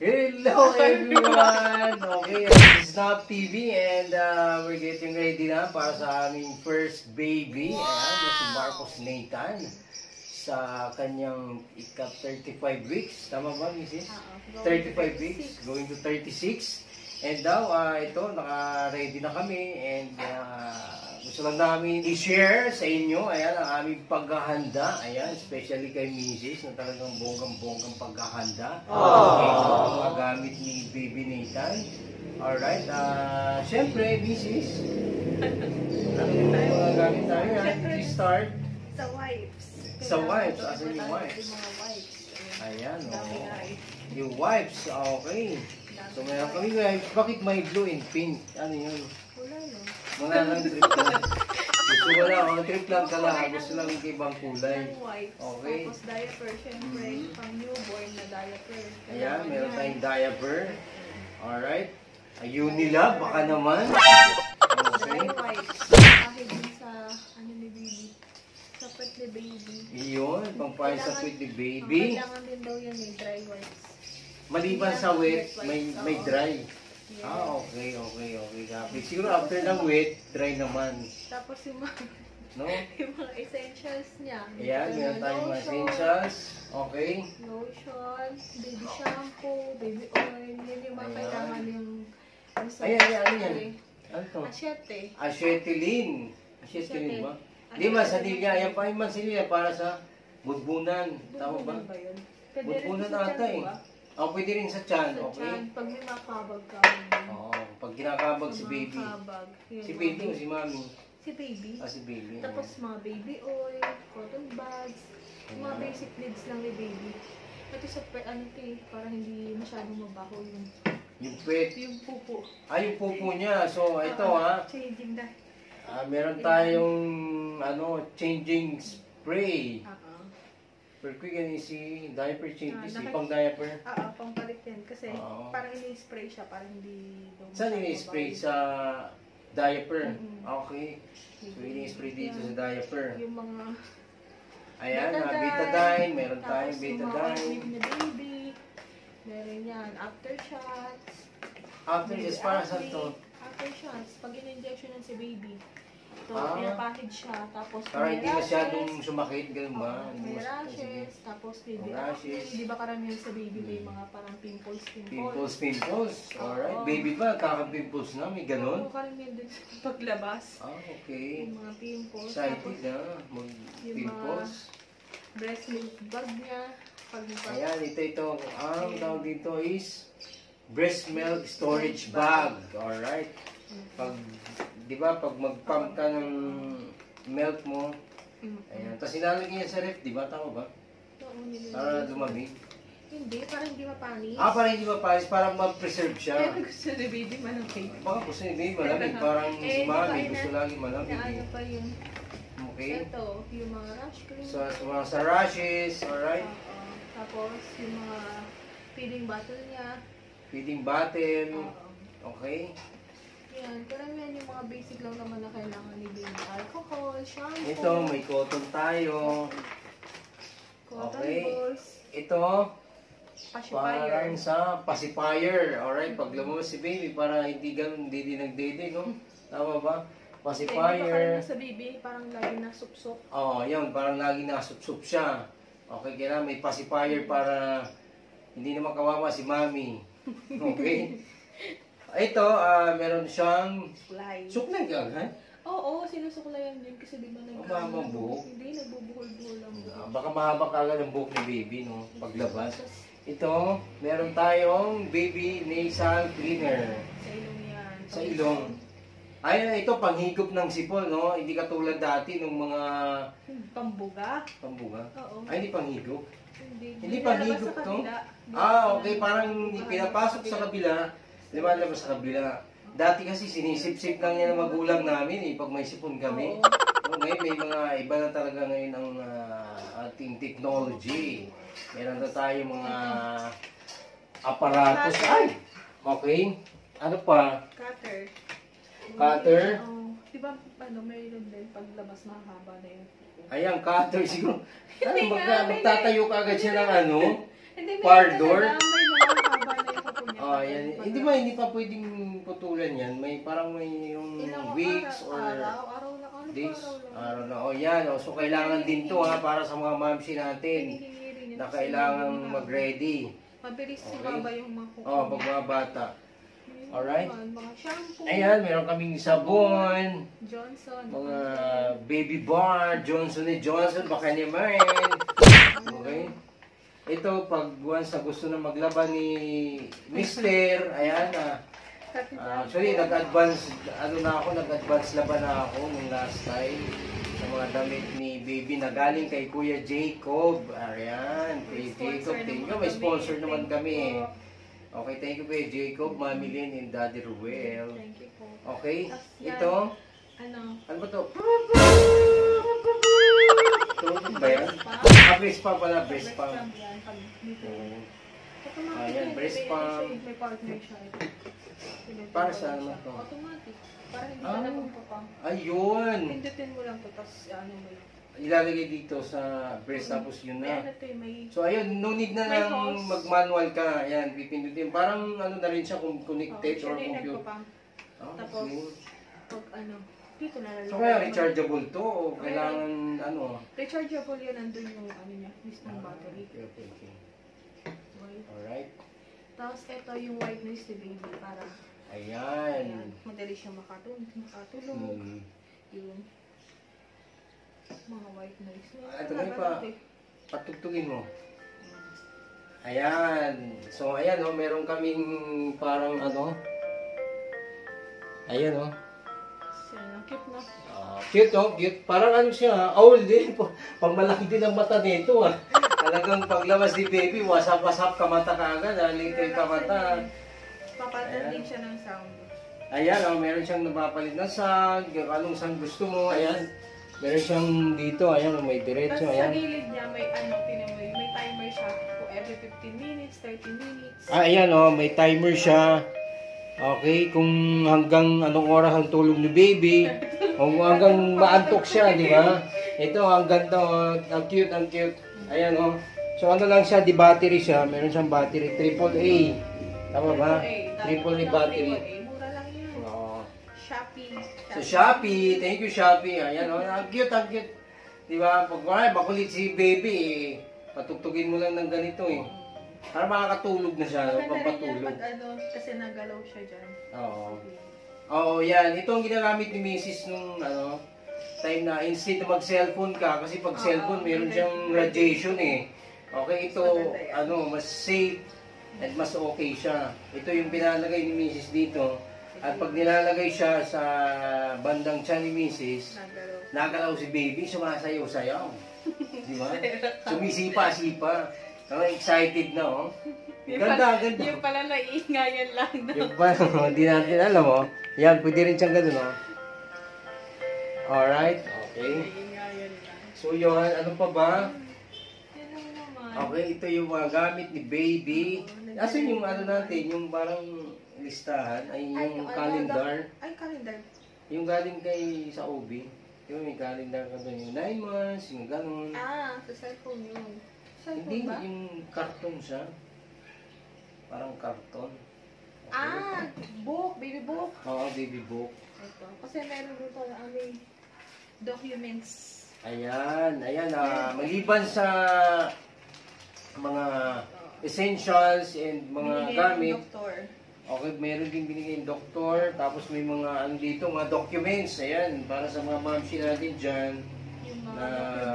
Hello everyone! Okay, this is Snap TV and we're getting ready na para sa aming first baby. Ayan, si Marcos Nathan sa kanyang ika-35 weeks. Tama ba, Mrs.? 35 weeks, going to 36. And now, ito, naka-ready na kami and gusto lang namin i-share sa inyo, ayan, ang aming paghahanda, ayan, especially kay Mrs. na talagang bonggang-bonggang paghahanda. Okay, so, mga gamit ni Baby Nathan. Alright, syempre, Mrs. Ano yung mga gamit tayo? Let's start. Sa wipes. Sa wipes, asan yung wipes? Yung mga wipes. Ayan, Dami nga eh. yung wipes, okay. So, meron kami wipes. Bakit may blue and pink? Ano yun? Wala no? Wala lang trip lang. Gusto ko lang, trip lang ka lang. Gusto lang yung ibang kulay. Ng wipes. Okay. Tapos diaper, syempre. Pang newborn na diaper. Ayan, meron tayong diaper. Alright. Ayun nila, baka naman. Okay. Dry wipes. Kahit din sa, ano ni baby. Sa pet ni baby. Iyon, pangpahin sa sweet ni baby. Kailangan din daw yan eh, dry wipes. Maliban sa wet, may dry. Yes. Okay. Copy. Siguro after ng wet, dry naman. Tapos yung mga, No? yung mga essentials niya. Ayan, meron tayong mga essentials. Okay. Lotion, baby shampoo, baby oil. Yan yung mga Ayan. kailangan yung Ayan, ano yan? Ano to? Asyete. Acetylene. Acetylene ba? Di ba, sa dilya. Yan pa yung mansilya para sa budbunan. Tama ba? Budbunan yun? Pwede rin Budbunan sa ata tiyan, eh. diba? Pwede rin sa tiyan, Sa okay? tiyan, pag may makabag ka. Oo, pag kinakabag si Sa baby. mga kabag. Yung Si mga baby o si mami? Si baby. Si baby. Tapos mga baby oil, cotton buds, yung mga Ayan. basic needs lang ni baby. Ito sa ano ito eh, para hindi masyadong mabaho Yung pet. yung pupo. Yung pupo niya. So, ito Changing na. meron tayong, changing spray. Pero quick yan si diaper change, pang diaper. Pangpalit yan. Kasi Oo. parang ini-spray siya, parang hindi... Saan ini-spray? Sa diaper? Mm-mm. Okay. So, ini-spray dito sa diaper. Yung mga... Ayan, betadine. Meron tayong Tapos yung mga betadine. ointment na baby. Meron yan. Aftershots. After is para sa to. Aftershots. Pag in-injection yan si baby. So, pinapackage siya. Tapos Para hindi may masyadong rashes. sumakit, ganun ba? May rashes. Tapos baby May rashes. acne. Di ba karamihan sa baby may mga parang pimples. Pimples. Alright. Oo. Baby ba? Kaka-pimples na? May ganun? Oo, karamihan din sa paglabas. Okay. Yung mga pimples. Excited na. yung Mag-pimples. breast milk bag niya. Pag Ayan, ito. Ang tawag dito is breast milk storage bag. Alright. Pag, di ba, pag mag-pump ka ng milk mo, ayan. Tapos ilalagay yan sa ref, di ba? Tama ba? Para lumamig. Hindi, parang hindi mapanis. Para hindi mapalis, para mag-preserve siya. Kaya gusto ni baby malamig. Baka gusto hindi malamig, parang si mami gusto lagi malamig. Na ano pa yun? Okay? Ito, yung mga rash cream. So, sa rashes, alright? Tapos, yung mga feeding bottle niya. Feeding bottle, Oo. okay? Yan, karamihan yung mga basic lang naman na kailangan ni baby. Alcohol, shampoo. Ito, may cotton tayo. Cotton Okay. balls. Ito, Pacifier. parang sa pacifier. Alright, pag lumabas si baby, para hindi ganun, hindi nagdede, no? Tama ba? Kaya Pacifier. sa baby, parang lagi na sup-sup. Yun, parang lagi nakasup-sup siya. Okay, kailangan may pacifier para hindi naman kawawa si mami. Okay? Ito, meron siyang Suklay. suklay ka, ha? Oo, sinusuklayan din kasi di ba Mahabang buhok? Hindi, nagbubuhol-buhol lang buhok. Baka mahaba kagad ang buhok ni baby, no? Paglabas. Ito, meron tayong baby nasal cleaner. Sa ilong yan. Sa ilong. Ayun, ito, panghigop ng sipon, no? Hindi katulad dati ng mga Pambuga. pambuga. Oo. Ay, hindi panghigop. Hindi Lalabas panghigop sa to? kabila. Okay, parang pinapasok sa kabila, lumalabas sa kabila. Dati kasi sinisip-sip lang yan ng magulang namin pag may sipon kami. Oo. Ngayon may mga iba na talaga ngayon ang ating technology. Meron na tayo mga aparatos. Ay! Okay. Ano pa? Cutter. Cutter? Di ba, mayroon din paglabas mahaba na yun. Ayan, cutter siguro. Hindi nga, Magtatayo ka agad siya ng Hindi, may Pardor? talaga, may mga haba na yung Oh, yan. Hindi pa pwedeng putulan yan. May parang may yung weeks or araw lang. Ano days. araw lang? Araw na. Oh, yan. Oh, so, kailangan din to ha, para sa mga mamsi natin na kailangan mag-ready. Mabilis si Baba yung makukuha. Oh, pag mga bata. Alright. Mga shampoo. Ayan, meron kaming sabon. Johnson. Mga baby bar, Johnson & Johnson, baka naman. Okay. Ito, pag once na gusto na maglaban ni Mister, ayan actually, nag-advance laban na ako nung last time sa mga damit ni baby na galing kay Kuya Jacob. Ayan, Kuya Jacob, thank you. May sponsor naman kami eh. Okay, thank you Kuya Jacob, Mami Lynn, and Daddy Ruel. Thank you po. Okay, Yan. ito, Ano? ano ba to? Ito ba yan? Vespa pala, Vespa. Yan, pag dito. Automatic Ayan, yan, breast may- pump. May partner siya. Para saan naman to? Automatic. Para hindi ka na magpapang. Ayun! Pindutin mo lang to, tapos ano mo lang. Ilalagay dito sa breast tapos yun May ano na. to eh, may... So ayun, no need na May lang hose. mag-manual ka. Ayan, pipindutin. Parang ano na rin siya kung connected siya or na yung computer. nagpapang. Ah, Tapos, okay. pag ano, dito na lang. So kaya rechargeable to o kailangan ano? Rechargeable yun, nandun yung ano niya, mismong battery. Okay. Okay. Alright. Tapos ito yung white noise ni baby para Ayan. madali siya makatulog. Hmm. Yung mga white noise. Ito na pa. Patugtugin mo. Ayan. So ayan oh, meron kaming parang ano. Ayan oh. Ang cute na. Cute oh, cute. Parang ano siya, owl din. Pang malaki din ang mata nito ah. Talagang paglabas ni baby, wasap-wasap ka mata ka agad. Little ka mata. Papalitan din siya ng sound. Ayan oh, meron siyang napapalit na sound. Anong sound gusto mo. Ayan. Meron siyang dito. Ayan oh, may diretso. Tapos sa Ayan. gilid niya may ano, tinan mo yun, may timer siya for every 15 minutes, 30 minutes. Ayan oh, may timer siya. Okay, kung hanggang anong oras ang tulog ni baby, kung hanggang maantok siya, di ba? Ito, hanggang to, ang cute, ang cute. Ayan, oh. So, ano lang siya, di battery siya. Meron siyang battery, AAA. Tama ba? AAA battery. Mura lang yun. Oo. Shopee. So, Shopee, thank you, Shopee. Ayan, oh, ang cute, ang cute. Di ba? Pag makulit si baby, patugtugin mo lang ng ganito, eh. Para makakatulog na siya, Maganda rin yan pampatulog. pag ano, kasi nagalaw siya dyan. Oo. Oo, yan. Ito ang ginagamit ni Mrs. nung time na instead na mag-cellphone ka, kasi pag cellphone meron siyang radiation eh. Okay, ito mas safe at mas okay siya. Ito yung pinalagay ni Mrs. dito. At pag nilalagay siya sa bandang tiyan ni Mrs., nagalaw si baby, sumasayaw-sayaw. Di ba? Sumisipa-sipa. Excited na oh. Ganda. Yung pala naiingayan lang daw. Yung pa, hindi natin alam oh. Yan, pwede rin siyang ganun oh. Alright, okay. Naiingayan lang. So yun, ano pa ba? Yan lang naman. Okay, ito yung mga gamit ni baby. Asan yung ano natin, yung parang listahan, ay yung calendar. Ay, calendar. Yung galing kay sa OB. Yung may calendar ka doon, yung 9 months, yung ganun. Sa cellphone yun. Cellphone Hindi, ba? yung karton siya. Parang karton. Book, baby book. Oo, baby book. Ito. Kasi meron dito na aming documents. Ayan. Maliban sa mga essentials and mga Binigay ng gamit, doktor. okay, meron din binigay ng doktor, tapos may mga dito, mga documents, ayan, para sa mga mamsi natin dyan, Yung mga na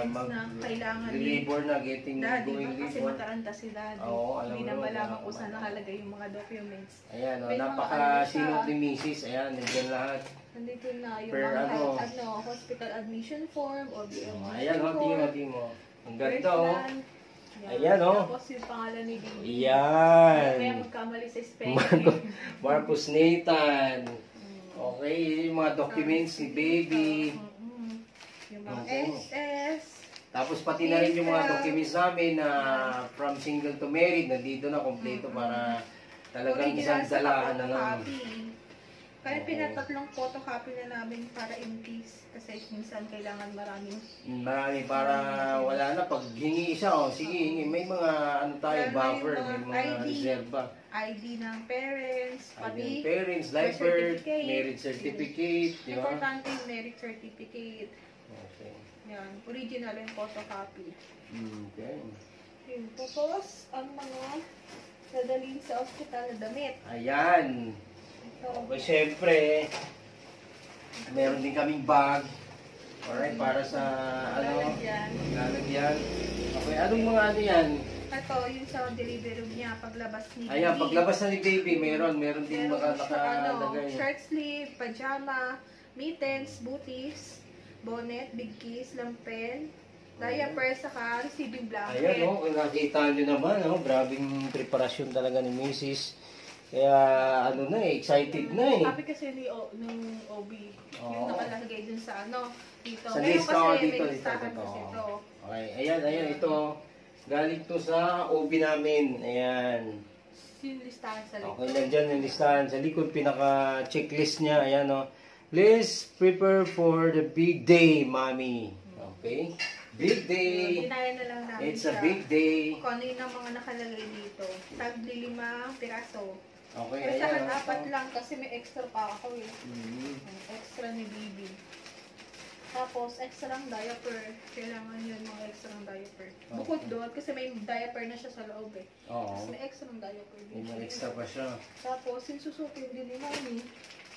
documents na kailangan ni labor na, getting Daddy. going Kasi labor. mataranta si Daddy. Oo, alam Hindi mo, na malaman oo, kung saan nakalagay yung mga documents. Ayan, May mga napakasinop ano ni Mrs. Ayan, nandiyan lahat. Nandito na yung Per mga ano? hospital admission form o admission Ayan, form. tingin mo. Ang ganda, birth oh. plan. Yan. Ayan, oh. Tapos yung pangalan ni Baby. Ayan. Kaya magkamali sa spelling. Marcus Nathan. Okay, yung mga documents ni baby. Yung mga Okay. SS. Tapos pati na rin yung mga documents namin na from single to married, nandito na kompleto para talagang isang dalahan na lang. Copy. Kaya Okay. pinatatlong photocopy na namin para in case. Kasi minsan kailangan maraming. Marami para wala na. Pag hingi isa, sige, hingi. May mga ano tayo, Lalo na buffer, yung may mga mga ID. reserva. ID ng parents, pati Ayun, parents, life birth birth, certificate. marriage certificate, di ba? importante yung merit certificate. Okay. Yan, original yung photocopy. Okay. Yun, tapos ang mga dadalhin sa ospital na damit. Ayan. Ito. Okay, syempre, meron din kaming bag. Alright, para sa Lalagyan. lalagyan. Okay, anong mga ano yan? Ito, yung sa delivery room niya, paglabas ni Ayan, baby. paglabas na ni baby, meron din Meron siya, nakalagay. shirt sleeve, pajama, mittens, booties, bonnet, big keys, lampen, diaper, saka receiving blanket. Ayan, no, kung nakita nyo naman, no, grabing preparasyon talaga ni Mrs. Kaya, ano na excited na eh. Sabi kasi nung OB, yung Oo. nakalagay dun sa dito. Sa Ngayon list, kasi dito, may listahan dito. kasi ito. Okay, ayan, ito. Galing to sa OB namin. Ayan. Yung listahan sa likod. Okay, nandyan yung listahan. Sa likod, pinaka-checklist niya. Ayan, no. Please prepare for the big day, mommy. Okay? Big day. Dinaya na lang namin It's a siya. big day. Kung ano yung mga nakalagay dito. Tagli 5 piraso. Okay, Pero sa ayan. apat lang kasi may extra pa ako eh. Mhm. Extra ni baby. Tapos, extra ng diaper. Kailangan yun mga extra ng diaper. Bukod doon, kasi may diaper na siya sa loob eh. Oo. Tapos may extra ng diaper. May mga extra pa siya. Tapos, yung susukin din ni mami.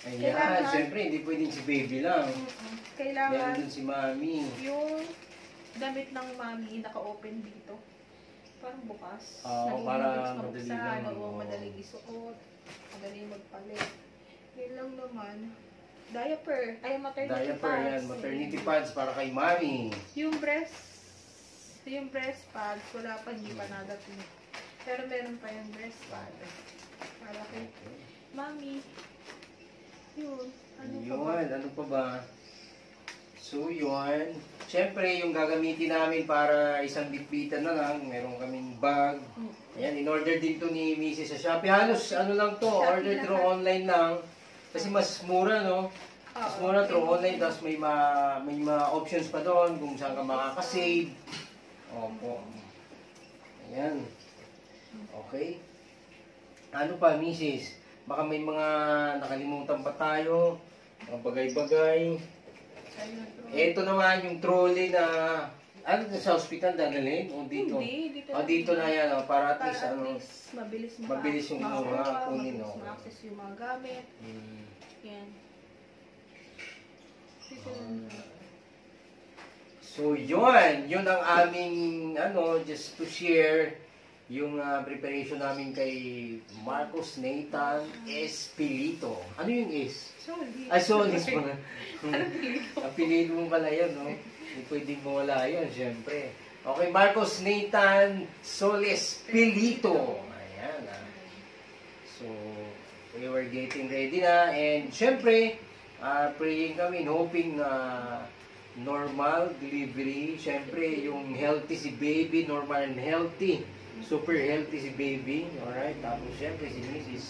Ayan, Kailangan- syempre, hindi pwedeng si baby lang. Meron Kailangan din si mami. yung damit ng mami naka-open dito. Parang bukas. Oo, Naging para mabilis madali mabuksan, lang. oo, Oo. madaling isuot. Madaling magpalit. Yun lang naman. Diaper. Ay, maternity Diaper pads. yan, maternity pads para kay mami. Yung breast pads, wala pa, hindi pa nadating. Pero meron pa yung breast pad. Para kay mami. Yun. Ano pa ba? Yun, ano pa ba? So, yun. Siyempre, yung gagamitin namin para isang bitbitan na lang, meron kaming bag. Ayan, in-order din to ni Mrs. sa Shopee. Halos, ano lang to, Shopee order lahat. through online lang. Kasi mas mura, no? Mas Oo. mura through online, tapos may mga options pa doon kung saan ka makakasave. Opo. Ayan. Okay. Ano pa, Mrs.? Baka may mga nakalimutan pa tayo. Mga bagay-bagay. Ayun, Ito naman yung trolley na, ano sa hospital dadalhin? O dito? Hindi, dito. O dito na yan, para at Para least, at ano. least mabilis mabilis yung mga kunin, mabilis no? ma-access yung mga gamit. Hmm. Yan. Dito So, yun ang aming, just to share yung preparation namin kay Marcos Nathan Espilito. Ano yung S? Sorry. Ay, Solis pala. Apelido mo pala yun, no? Hindi pwedeng mawala yun, syempre. Okay, Marcos Nathan Solis Pilito. Ayan, So, we were getting ready na. And syempre, praying kami, hoping na normal delivery. Syempre, yung healthy si baby, normal and healthy. Super healthy si baby. Alright, tapos syempre si Mrs.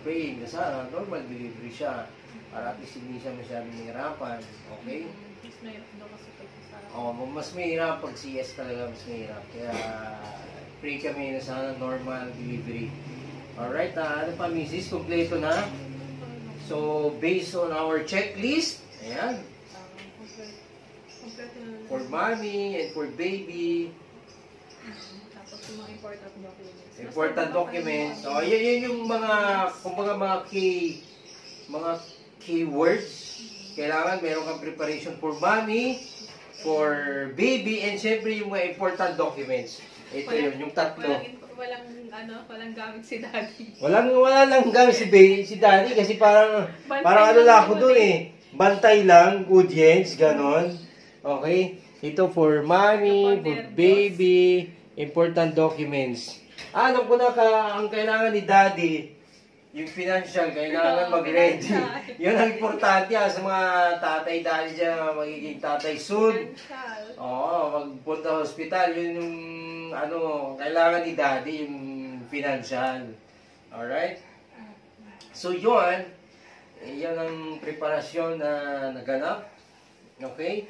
Praying na sana normal delivery siya. Para at least hindi siya masyadong nahirapan. Okay? Mas mahirap daw kasi pag sa Mas mahirap pag CS talaga, mas mahirap. Kaya pray kami na sana normal delivery. Alright, ano pa Mrs. Kompleto na. So, based on our checklist, ayan, kompleto na. for mommy and for baby, Tapos yung mga important documents. important documents. So, yan yung mga, kumbaga mga keywords. Kailangan meron kang preparation for mommy, for baby, and syempre yung mga important documents. Ito yun, yung tatlo. Walang gamit si daddy. Wala lang gamit si Daddy kasi parang Bantay ano lang lang ako yun dun eh. Bantay lang, audience, ganon. Okay? Ito for mommy, for baby, important documents. Alam ko na ang kailangan ni Daddy, yung financial, kailangan mag-ready. Yun ang importante sa mga tatay daddy dyan, magiging tatay soon. Oo, magpunta sa hospital, yun yung kailangan ni Daddy, yung financial. Alright? So yun, yan ang preparasyon na naganap. Okay?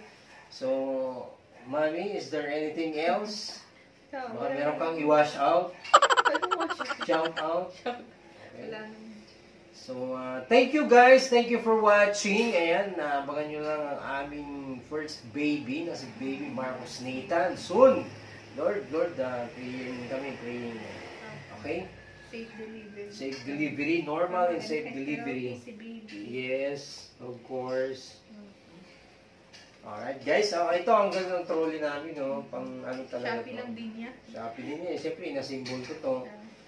So, Mami, is there anything else? Baka meron kang i-wash out? Shout out? Okay. Wala naman. So, thank you guys. Thank you for watching. Ayan, abangan nyo lang ang aming first baby na si Baby Marcos Nathan. Soon! Lord, praying kami, praying. Okay? Safe delivery. Safe delivery, normal and safe And delivery. healthy si baby. Yes, of course. Alright guys, ito ang ganda ng trolley namin, no? Pang ano talaga Shopee to. lang din niya. Shopee din niya. Siyempre, inasimbol ko to.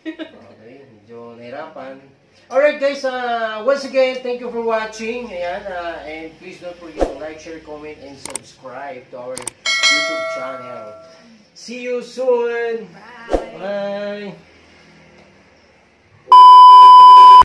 Okay, medyo nahirapan. Alright guys, once again, thank you for watching. Ayan, and please don't forget to like, share, comment, and subscribe to our YouTube channel. See you soon! Bye! Bye!